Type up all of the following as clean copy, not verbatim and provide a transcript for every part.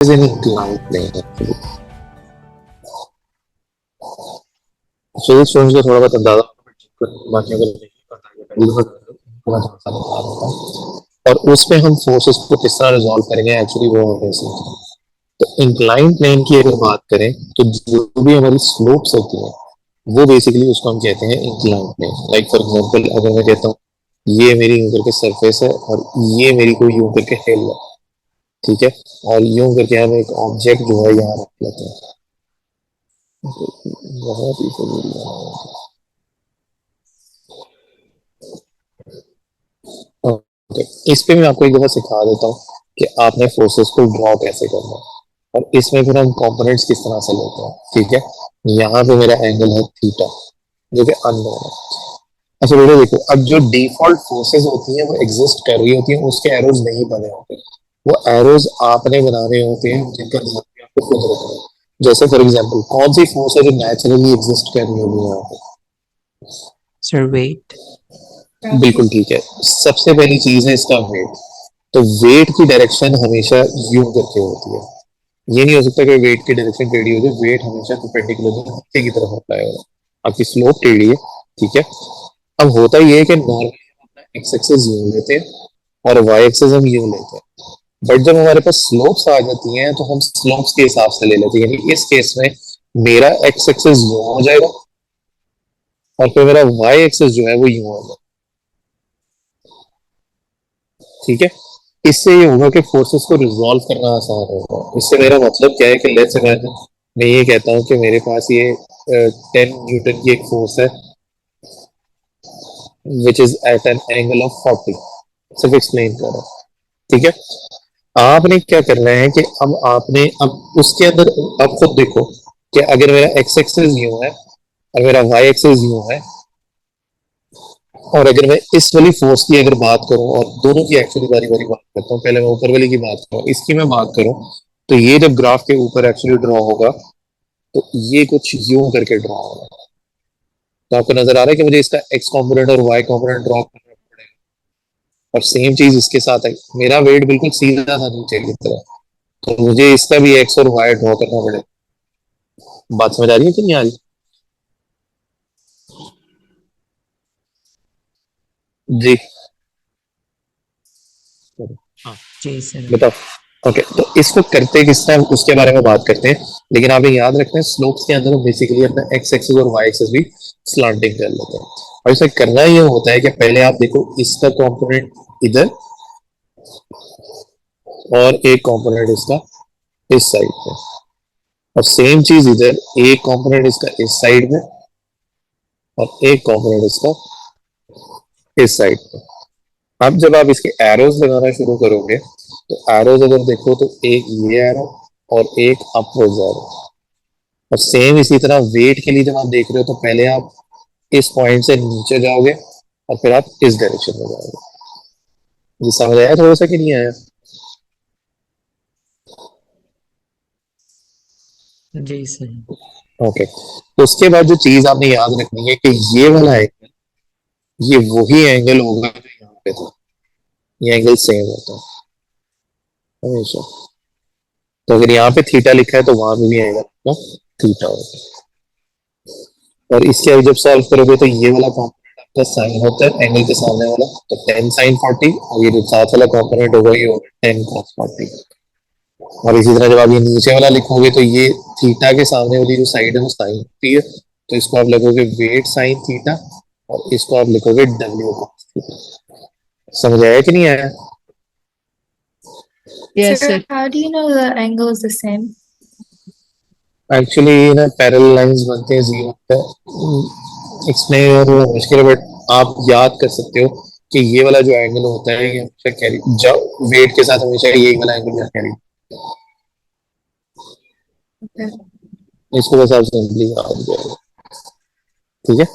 is an inclined plane actually. Physics students को थोड़ा बहुत अंदाजा बाकी अगर नहीं पता है पहली दफा कर रहे हो थोड़ा सा बता देता हूँ। और उसमें हम फोर्सेस को किस तरह रिजॉल्व करेंगे एक्चुअली वो हमें सीखना। तो इंक्लाइन प्लेन की अगर बात करें तो जो भी हमारी स्लोप्स होती है वो बेसिकली उसको हम कहते हैं incline plane. Like for example अगर मैं कहता हूँ ये मेरी यूं करके सरफेस है और ये मेरी कोई यूं करके हिल है, ठीक है, और यूं करके हम एक ऑब्जेक्ट जो है यहाँ रख लेते हैं। बहुत ही जरूरी है। ओके, इस पे मैं आपको एक दफा सिखा देता हूँ कि आपने फोर्सेस को ड्रॉ कैसे करना है और इसमें फिर हम कंपोनेंट्स किस तरह से लेते हैं। ठीक है, यहाँ पे मेरा एंगल है थीटा जो कि अननोन है। अच्छा बेटा देखो, अब जो डिफॉल्ट फोर्सेस होती हैं वो एग्जिस्ट कर रही होती हैं, उसके एरोज नहीं बने होते, वो एरोज आपने बनाने होते हैं जिनका ध्यान भी आपको खुद रखना है। जैसे फॉर एग्जांपल कौन सी फोर्स है जो नेचुरली एग्जिस्ट कर रही होगी यहाँ पे? Sir, wait. बिल्कुल ठीक है, सबसे पहली चीज है इसका वेट। तो वेट की डायरेक्शन हमेशा यूं करके होती है। ये नहीं हो सकता कि वेट की डायरेक्शन टेढ़ी हो जाए, वेट हमेशा परपेंडिकुलर नीचे की तरफ अप्लाई होगा। आपकी स्लोप टेढ़ी है, ठीक है। अब होता ये है कि नॉर्मली हम अपना एक्स एक्सेस यूं लेते हैं और वाई एक्सेस हम यूं लेते हैं। बट जब हमारे पास स्लोप्स आ जाती हैं तो हम स्लोप्स के हिसाब से ले लेते हैं। यानी इस केस में मेरा एक्स एक्सेस यूं हो जाएगा और फिर मेरा वाई एक्सेस जो है वो यूं होगा, ठीक है। इससे ये होगा कि फोर्सेस को रिजॉल्व करना आसान होगा। इससे मेरा मतलब क्या है कि लेट्स इमेजिन मैं ये कहता हूँ कि मेरे पास ये 10 न्यूटन की एक फोर्स है which is at an angle of 40। सिर्फ एक्सप्लेन कर रहा हूँ, ठीक है। आपने क्या करना है कि अब आपने अब उसके अंदर अब खुद देखो कि अगर मेरा एक्स एक्सिस यूं है और मेरा वाई एक्सिस यूं है, और अगर मैं इस वाली फोर्स की अगर बात करूं और दोनों की एक्चुअली बारी बारी बात करता हूँ, पहले मैं ऊपर वाली की बात करूं, इसकी मैं बात करूं, तो ये जब ग्राफ के ऊपर एक्चुअली ड्रॉ होगा तो ये कुछ यूं करके ड्रॉ होगा। तो आपको नजर आ रहा है कि मुझे इसका एक्स कॉम्पोनेंट और वाई कॉम्पोनेंट ड्रॉ करना पड़ेगा। और सेम चीज इसके साथ है, मेरा वेट बिल्कुल सीधा था नीचे की तरह, तो मुझे इसका भी एक्स और वाई ड्रॉ करना पड़ेगा। बात समझ आ रही है कि नहीं आ रही? जी, हाँ, J, sir. बताओ। ओके, तो इसको करते किस टाइम उसके बारे में बात करते हैं, लेकिन आप ये याद रखते हैं स्लोप्स के अंदर हम बेसिकली अपना एक्स एक्सिस और वाई एक्सिस भी स्लांटिंग कर लेते हैं। और इसे करना ये होता है कि पहले आप देखो इसका कंपोनेंट इधर और एक कंपोनेंट इसका इस साइड पे, और सेम चीज इधर एक कंपोनेंट इसका इस साइड में और एक कंपोनेंट इसका इस साइड पे। अब जब आप इसके एरोज लगाना शुरू करोगे तो एरोज अगर देखो तो एक ये एरो और एक अपवर्ड एरो। और सेम इसी तरह वेट के लिए जब आप देख रहे हो तो पहले आप इस पॉइंट से नीचे जाओगे और फिर आप इस डायरेक्शन में जाओगे। ये समझ आया थोड़ा सा कि नहीं आया? J, sir. ओके, तो उसके बाद जो चीज आपने याद रखनी है कि ये वाला एंगल ये वही एंगल होगा जो यहाँ पे था। ये एंगल सेम होता है हमेशा। तो अगर यहाँ पे थीटा लिखा है तो वहां पे भी एंगल आपका थीटा होगा। और इसके आगे जब सॉल्व करोगे तो ये वाला कॉम्पोनेंट आपका साइन होता है एंगल के सामने वाला, तो 10 sin 40, और ये जो साथ वाला कॉम्पोनेंट होगा ये होगा 10 cos 40। और इसी तरह जब आप ये नीचे वाला लिखोगे तो ये थीटा के सामने वाली जो साइड है वो साइन होती है, तो इसको आप लिखोगे वेट साइन थीटा, और इसको आप लिखोगे डब्ल्यू cos थीटा। समझ आया कि नहीं आया? Yes, Sir, sir. how do you know the angle is the same? Actually ना पैरेलल लाइंस बनते हैं जीरो पे, एक्सप्लेन करना थोड़ा मुश्किल है, बट आप याद कर सकते हो कि ये वाला जो एंगल होता है ये हमेशा कैरी, जब वेट के साथ हमेशा यही वाला एंगल कैरी। Okay. इसको बस आप सिंपली याद करो, ठीक है।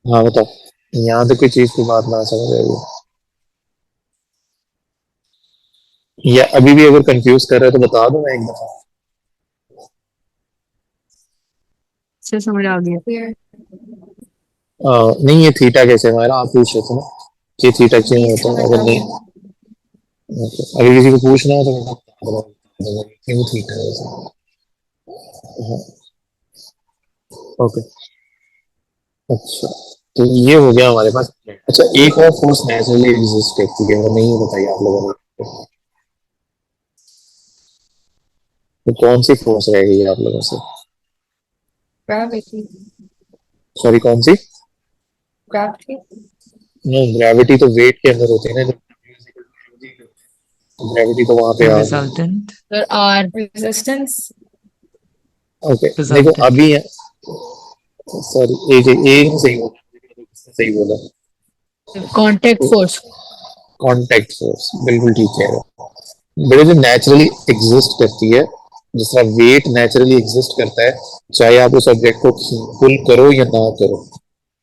हाँ बताओ, यहाँ तक कोई चीज की बात ना समझ आई हो? या अभी भी अगर कंफ्यूज कर रहे हो तो बता दो मैं एक दफा। अच्छा समझ आ गया। Clear. नहीं, ये थीटा कैसे हमारा आप पूछ रहे थे ना कि थीटा क्यों Please होता समझ है, अगर आ नहीं गया. अगर किसी को पूछना हो तो मैं बता दूंगा क्यों थीटा है ऐसा। हाँ, ओके। अच्छा, तो ये हो गया हमारे पास। अच्छा, एक और फोर्स नेचुरली एग्जिस्ट करती है, वो नहीं बताई आप लोगों ने, तो कौन सी फोर्स रहेगी आप लोगों से? Gravity. सॉरी, कौन सी? Gravity. नो, ग्रेविटी तो वेट के अंदर होती है ना, ग्रेविटी तो वहां पे The आ गई। resultant. There are resistance. Okay, देखो Resultant. अभी, सॉरी, एक एक एक ने सही बोला, सही बोला। Contact force. कांटेक्ट फोर्स, बिल्कुल ठीक है। बड़े जो नेचुरली एग्जिस्ट करती है, जिस तरह वेट नेचुरली एग्जिस्ट करता है, चाहे आप उस ऑब्जेक्ट को पुल करो या ना करो,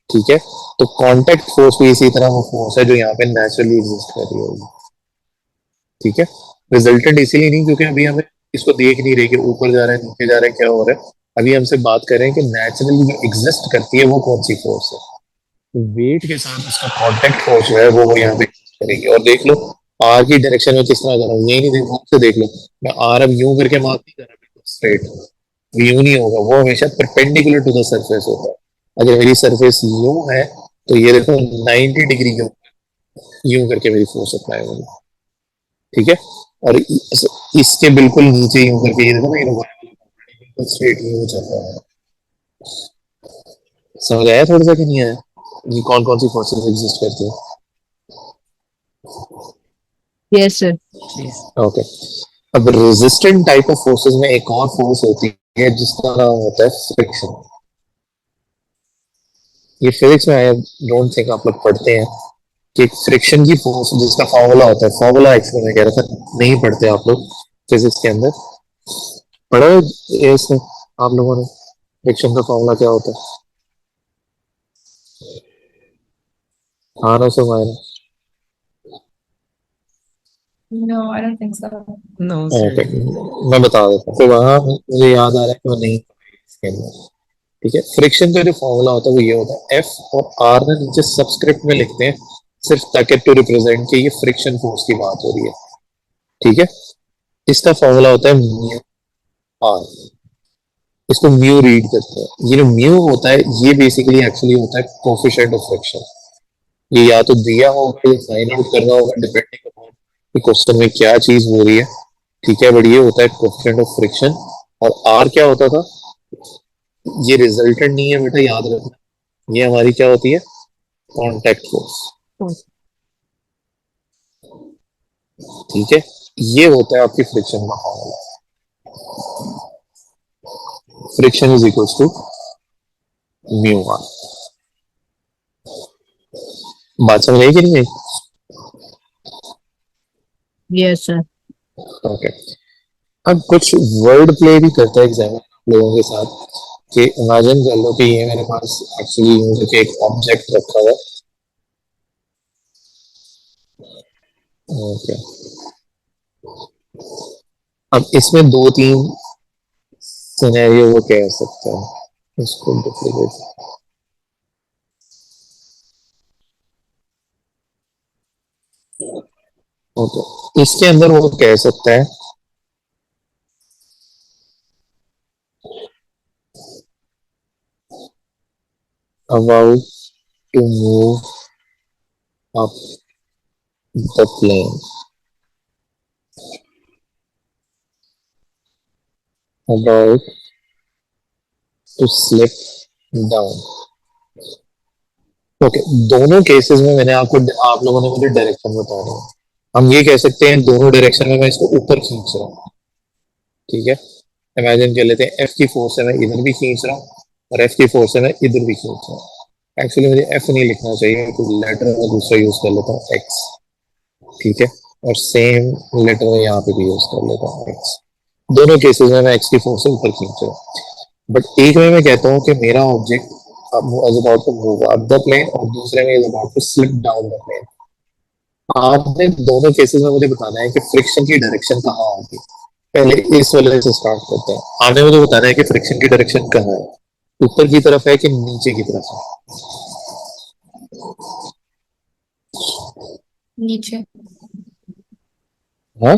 ठीक है। तो कांटेक्ट फोर्स भी इसी तरह वो फोर्स है जो यहाँ पे नेचुरली एग्जिस्ट कर रही होगी, ठीक है। रिजल्टेंट इसीलिए नहीं क्योंकि अभी हमें इसको देख नहीं रहे कि ऊपर जा रहा है नीचे जा रहा है क्या हो रहा है। अभी हमसे बात करें कि नेचुरली जो एग्जिस्ट करती है वो कौन सी फोर्स है। वेट के साथ उसका कांटेक्ट फोर्स जो है वो यहाँ पे exist करेगी। और देख लो आर की डायरेक्शन में किस तरह जा रहा हूँ, यही नहीं देखो से देख लो, मैं आर अब यूं करके मार्क नहीं कर रहा स्ट्रेट, यूं नहीं होगा, वो हमेशा परपेंडिकुलर टू द सरफेस होता है। अगर मेरी सरफेस यूं है तो ये देखो 90 डिग्री यूं यूं करके मेरी फोर्स अप्लाई होगी, ठीक है। और इसके बिल्कुल नीचे यूं करके ये देखो ना, ये स्ट्रेट यूं चल रहा है। समझ आया थोड़ा सा कि नहीं आया, ये कौन कौन सी फोर्सेस एग्जिस्ट करती है? Yes, sir. Yes. ओके, अब रेजिस्टेंट टाइप ऑफ फोर्सेस में एक और फोर्स होती है जिसका नाम होता है फ्रिक्शन। ये फिजिक्स में आई डोंट थिंक आप लोग पढ़ते हैं कि फ्रिक्शन की फोर्स जिसका फॉर्मूला होता है, फॉर्मूला एक्चुअली मैं कह रहा था नहीं पढ़ते आप लोग फिजिक्स के अंदर, पढ़ा है ये इसमें आप लोगों ने फ्रिक्शन का फॉर्मूला क्या होता है? हाँ ना, सुना है? No, I don't think so. No, okay, sir. मैं बता देता हूँ, तो वहाँ मुझे याद आ रहा है कि वो नहीं इसके अंदर, ठीक है। फ्रिक्शन का जो फॉर्मूला होता है वो ये होता है, एफ और आर ना नीचे सबस्क्रिप्ट में लिखते हैं सिर्फ ताकि टू रिप्रेजेंट कि ये फ्रिक्शन फोर्स की बात हो रही है, ठीक है। इसका फॉर्मूला होता है म्यू आर, इसको म्यू रीड करते हैं। ये जो म्यू होता है ये बेसिकली एक्चुअली होता है कोफिशिएंट ऑफ फ्रिक्शन। ये या तो दिया होगा या फाइंड आउट करना होगा डिपेंडिंग अपॉन कि क्वेश्चन में क्या चीज हो रही है, ठीक है। बट ये होता है कोफिशिएंट ऑफ फ्रिक्शन। और आर क्या होता था, ये रिजल्टेंट नहीं है बेटा, याद रखना, ये हमारी क्या होती है, कांटेक्ट फोर्स, ठीक है। ये होता है आपकी फ्रिक्शन का formula, friction is equals to mu R. बात समझ आई कि नहीं आई? Yes, sir. ओके, अब कुछ वर्ड प्ले भी करता है एग्जाम लोगों के साथ कि इमेजिन कर लो कि ये मेरे पास एक्चुअली यूं करके एक ऑब्जेक्ट रखा हुआ है, ओके। अब इसमें दो तीन सिनेरियो वो कह सकते हैं, इसको डुप्लीकेट, ओके। इसके अंदर वो कह सकता है about to move up the plane, about to slip down, okay. दोनों केसेस में मैंने आपको, आप लोगों ने मुझे डायरेक्शन बता रहे हैं, हम ये कह सकते हैं दोनों डायरेक्शन में मैं इसको ऊपर खींच रहा हूँ, ठीक है। इमेजिन कर लेते हैं एफ की फोर्स से मैं इधर भी खींच रहा हूँ और एफ की फोर्स से मैं इधर भी खींच रहा हूँ। एक्चुअली मुझे एफ नहीं लिखना चाहिए, तो लेटर में दूसरा यूज कर लेता हूँ एक्स, ठीक है। और सेम लेटर में यहाँ पे भी यूज कर लेता हूँ एक्स। दोनों केसेस में मैं एक्स की फोर्स से ऊपर खींच रहा हूँ। बट एक में मैं कहता हूँ कि मेरा object is about to move up the plane और दूसरे में is about to slip down the plane. आपने दोनों केसेस में मुझे बताना है कि फ्रिक्शन की डायरेक्शन कहाँ होगी। पहले इस वाले से स्टार्ट करते हैं, आपने मुझे बताना है कि फ्रिक्शन की डायरेक्शन कहाँ है। ऊपर की तरफ है कि नीचे की तरफ है? नीचे। हाँ,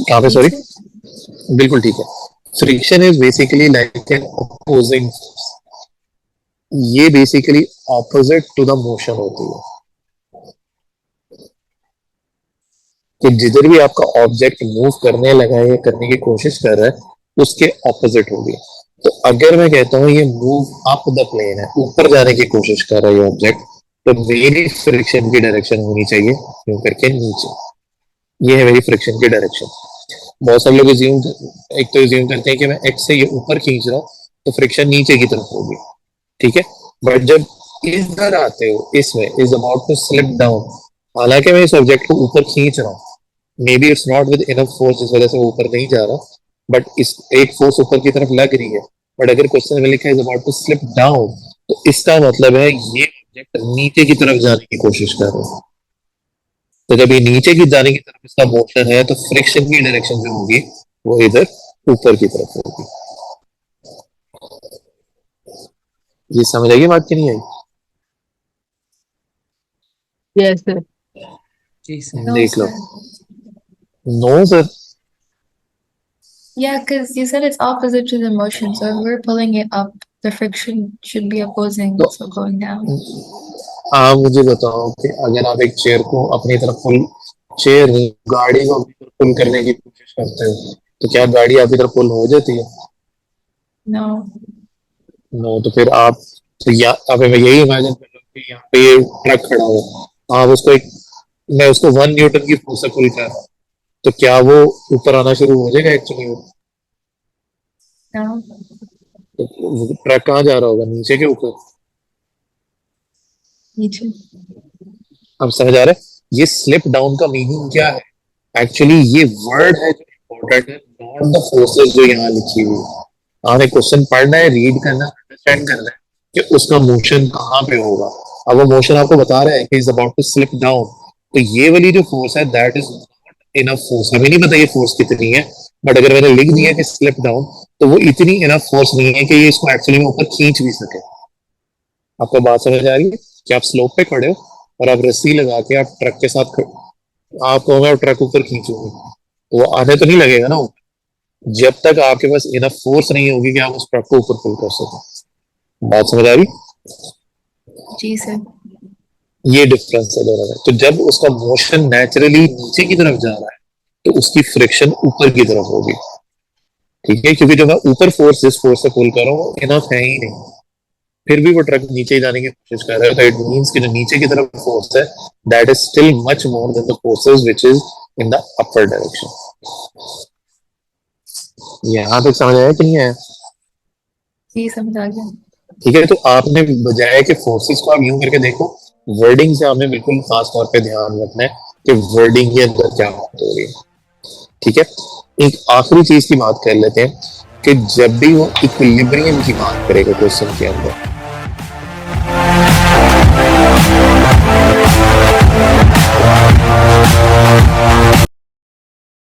कहाँ पे? सॉरी, नीचे। बिल्कुल ठीक है। Friction is basically like an opposing, ये basically opposite to the motion होती है, कि जिधर भी आपका ऑब्जेक्ट मूव करने लगा है या करने की कोशिश कर रहा है उसके ऑपोजिट होगी। तो अगर मैं कहता हूँ ये मूव अप द प्लेन है, ऊपर जाने की कोशिश कर रहा है ये ऑब्जेक्ट, तो मेरी फ्रिक्शन की डायरेक्शन होनी चाहिए क्यों करके नीचे। ये है मेरी फ्रिक्शन की डायरेक्शन। बहुत सारे लोग एक तो इज्यूम करते हैं कि मैं एक्स से ये ऊपर खींच रहा हूँ तो फ्रिक्शन नीचे की तरफ होगी, ठीक है। बट जब इधर आते हो, इसमें is about to slip down, हालांकि मैं इस ऑब्जेक्ट को ऊपर खींच रहा हूँ, maybe it's not with enough force, इस वजह से वो ऊपर नहीं जा रहा, बट इस एक फोर्स ऊपर की तरफ लग रही है। बट अगर क्वेश्चन में लिखा है is about to slip down, तो इसका मतलब है ये ऑब्जेक्ट नीचे की तरफ जाने की कोशिश कर रहा है। तो जब ये नीचे की जाने की तरफ इसका मोशन है तो फ्रिक्शन की डायरेक्शन जो होगी वो इधर ऊपर की तरफ होगी। ये समझ आइए बात की नहीं आई? Yes, sir. जी सर। No, देख लो। sir. No sir, Yeah, because you said it's opposite to the motion. So if we're pulling it up, the friction should be opposing, तो so going down. आप मुझे बताओ कि अगर आप एक चेयर को अपनी तरफ पुल, चेयर नहीं गाड़ी को अपनी तरफ पुल करने की कोशिश करते हो तो क्या गाड़ी आपकी तरफ पुल हो जाती है? No. नो। तो फिर आप, तो या अब मैं यही इमेजिन कर लो कि यहाँ पे ट्रक खड़ा हो, आप उसको एक, मैं उसको 1 न्यूटन की फोर्स से पुल कर रहा हूँ, तो क्या वो ऊपर आना शुरू हो जाएगा एक्चुअली? No. तो ट्रक कहाँ जा रहा होगा, नीचे के ऊपर? नीचे। अब समझ आ रहा है ये स्लिप डाउन का मीनिंग क्या है? एक्चुअली ये वर्ड है जो इम्पोर्टेंट है, नॉट द फोर्सेस जो यहाँ लिखी हुई है। आपने क्वेश्चन पढ़ना है, रीड करना है, अंडरस्टैंड करना है कि उसका मोशन कहाँ पे होगा। अब वो मोशन आपको बता रहा है कि is about to slip down, तो ये वाली जो फोर्स है that is not enough force. हमें नहीं पता ये फोर्स कितनी है, बट अगर मैंने लिख दिया कि स्लिप डाउन, तो वो इतनी इनफ फोर्स नहीं है कि ये इसको एक्चुअली में ऊपर खींच भी सके। आपको बात समझ आ रही है कि आप स्लोप पे खड़े हो और आप रस्सी लगा के आप ट्रक के साथ, आप कहोगे ट्रक ऊपर खींचोगे तो वो आने तो नहीं लगेगा ना ऊपर, जब तक आपके पास इनफ फोर्स नहीं होगी कि आप उस ट्रक को ऊपर पुल कर सको। बात समझ आ रही? जी सर। ये डिफरेंस है दोनों में। तो जब उसका मोशन नेचुरली नीचे की तरफ जा रहा है तो उसकी फ्रिक्शन ऊपर की तरफ होगी, ठीक है, क्योंकि जो मैं ऊपर फोर्स, जिस फोर्स से पुल कर रहा हूँ वो इनफ है ही नहीं, फिर भी वो ट्रक नीचे ही जाने की कोशिश कर रहा है। तो इट मींस कि जो नीचे की तरफ फोर्स है that is still much more than the forces which is in the upper direction. यहाँ तक समझ आया कि नहीं आया? जी समझ आ गया। ठीक है, तो आपने बजाय कि फोर्सेस को आप यूं करके देखो, वर्डिंग से आपने बिल्कुल खास तौर पे ध्यान रखना है कि वर्डिंग के अंदर क्या बात हो रही है, ठीक है। एक आखिरी चीज की बात कर लेते हैं कि जब भी वो इक्विलिब्रियम की बात करेगा क्वेश्चन के अंदर,